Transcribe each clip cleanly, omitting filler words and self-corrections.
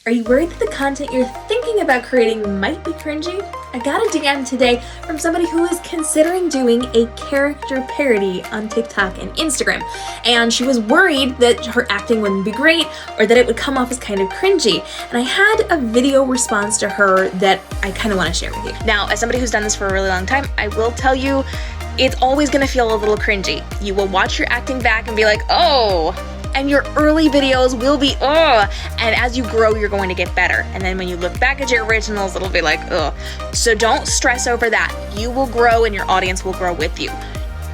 Are you worried that the content you're thinking about creating might be cringy? I got a DM today from somebody who is considering doing a character parody on TikTok and Instagram, and she was worried that her acting wouldn't be great or that it would come off as kind of cringy. And I had a video response to her that I kind of want to share with you. Now, as somebody who's done this for a really long time, I will tell you, it's always going to feel a little cringy. You will watch your acting back and be like, oh, and your early videos will be, ugh. And as you grow, you're going to get better. And then when you look back at your originals, it'll be like, ugh. So don't stress over that. You will grow and your audience will grow with you.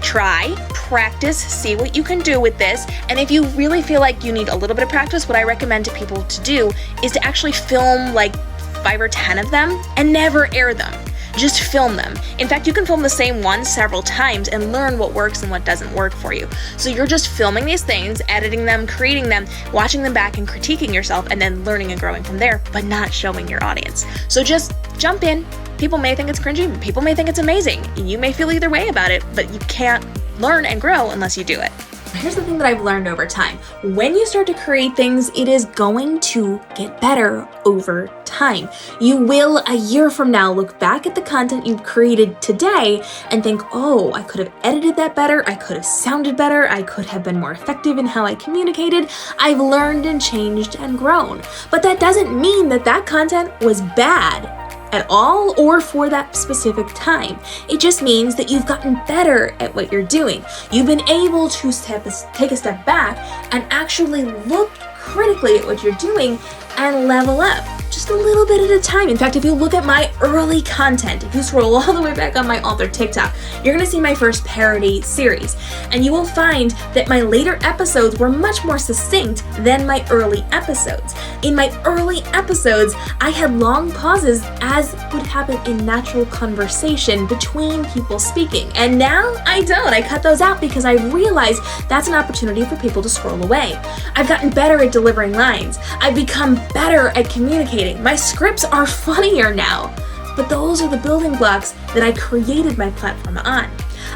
Try, practice, see what you can do with this. And if you really feel like you need a little bit of practice, what I recommend to people to do is to actually film like 5 or 10 of them and never air them. Just film them. In fact, you can film the same one several times and learn what works and what doesn't work for you. So you're just filming these things, editing them, creating them, watching them back and critiquing yourself, and then learning and growing from there, but not showing your audience. So just jump in. People may think it's cringy, people may think it's amazing. You may feel either way about it, but you can't learn and grow unless you do it. Here's the thing that I've learned over time. When you start to create things, it is going to get better over time. You will, a year from now, look back at the content you've created today and think, oh, I could have edited that better, I could have sounded better, I could have been more effective in how I communicated. I've learned and changed and grown. But that doesn't mean that that content was bad at all or for that specific time. It just means that you've gotten better at what you're doing. You've been able to take a step back and actually look critically at what you're doing and level up just a little bit at a time. In fact, if you look at my early content, if you scroll all the way back on my author TikTok, you're gonna see my first parody series. And you will find that my later episodes were much more succinct than my early episodes. In my early episodes, I had long pauses as would happen in natural conversation between people speaking. And now I don't. I cut those out because I realized that's an opportunity for people to scroll away. I've gotten better at delivering lines. I've become better at communicating. My scripts are funnier now, but those are the building blocks that I created my platform on.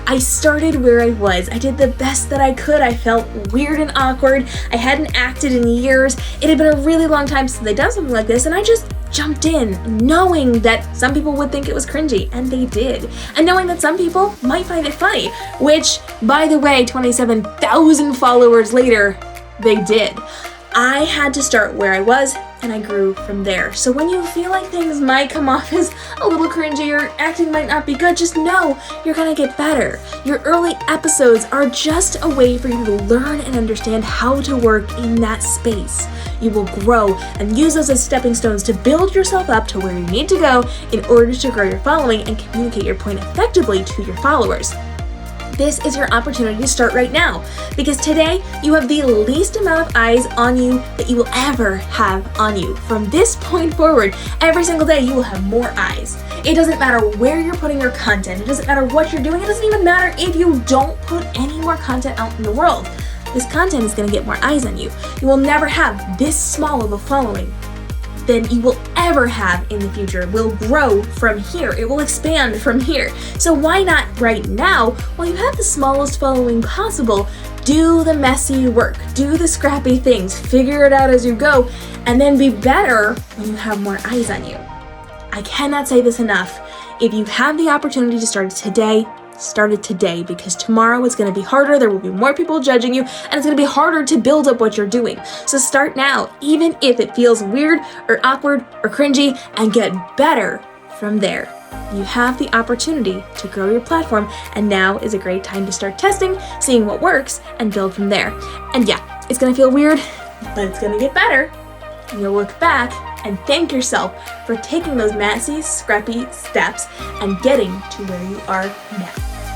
I started where I was. I did the best that I could. I felt weird and awkward. I hadn't acted in years. It had been a really long time since I'd done something like this, and I just jumped in, knowing that some people would think it was cringy, and they did. And knowing that some people might find it funny, which, by the way, 27,000 followers later, they did. I had to start where I was, and I grew from there. So when you feel like things might come off as a little cringy or acting might not be good, just know you're gonna get better. Your early episodes are just a way for you to learn and understand how to work in that space. You will grow and use those as stepping stones to build yourself up to where you need to go in order to grow your following and communicate your point effectively to your followers. This is your opportunity to start right now, because today you have the least amount of eyes on you that you will ever have on you. From this point forward, every single day you will have more eyes. It doesn't matter where you're putting your content. It doesn't matter what you're doing. It doesn't even matter if you don't put any more content out in the world. This content is going to get more eyes on you. You will never have this small of a following than you will ever have in the future. Will grow from here. It will expand from here. So why not right now, while you have the smallest following possible, do the messy work, do the scrappy things, figure it out as you go, and then be better when you have more eyes on you. I cannot say this enough. If you have the opportunity to start today, start it today, because tomorrow it's going to be harder. There will be more people judging you, and it's going to be harder to build up what you're doing. So start now, even if it feels weird or awkward or cringy, and get better from there. You have the opportunity to grow your platform, and now is a great time to start testing, seeing what works, and build from there. And yeah, it's going to feel weird, but it's going to get better. And you'll look back and thank yourself for taking those messy, scrappy steps and getting to where you are now.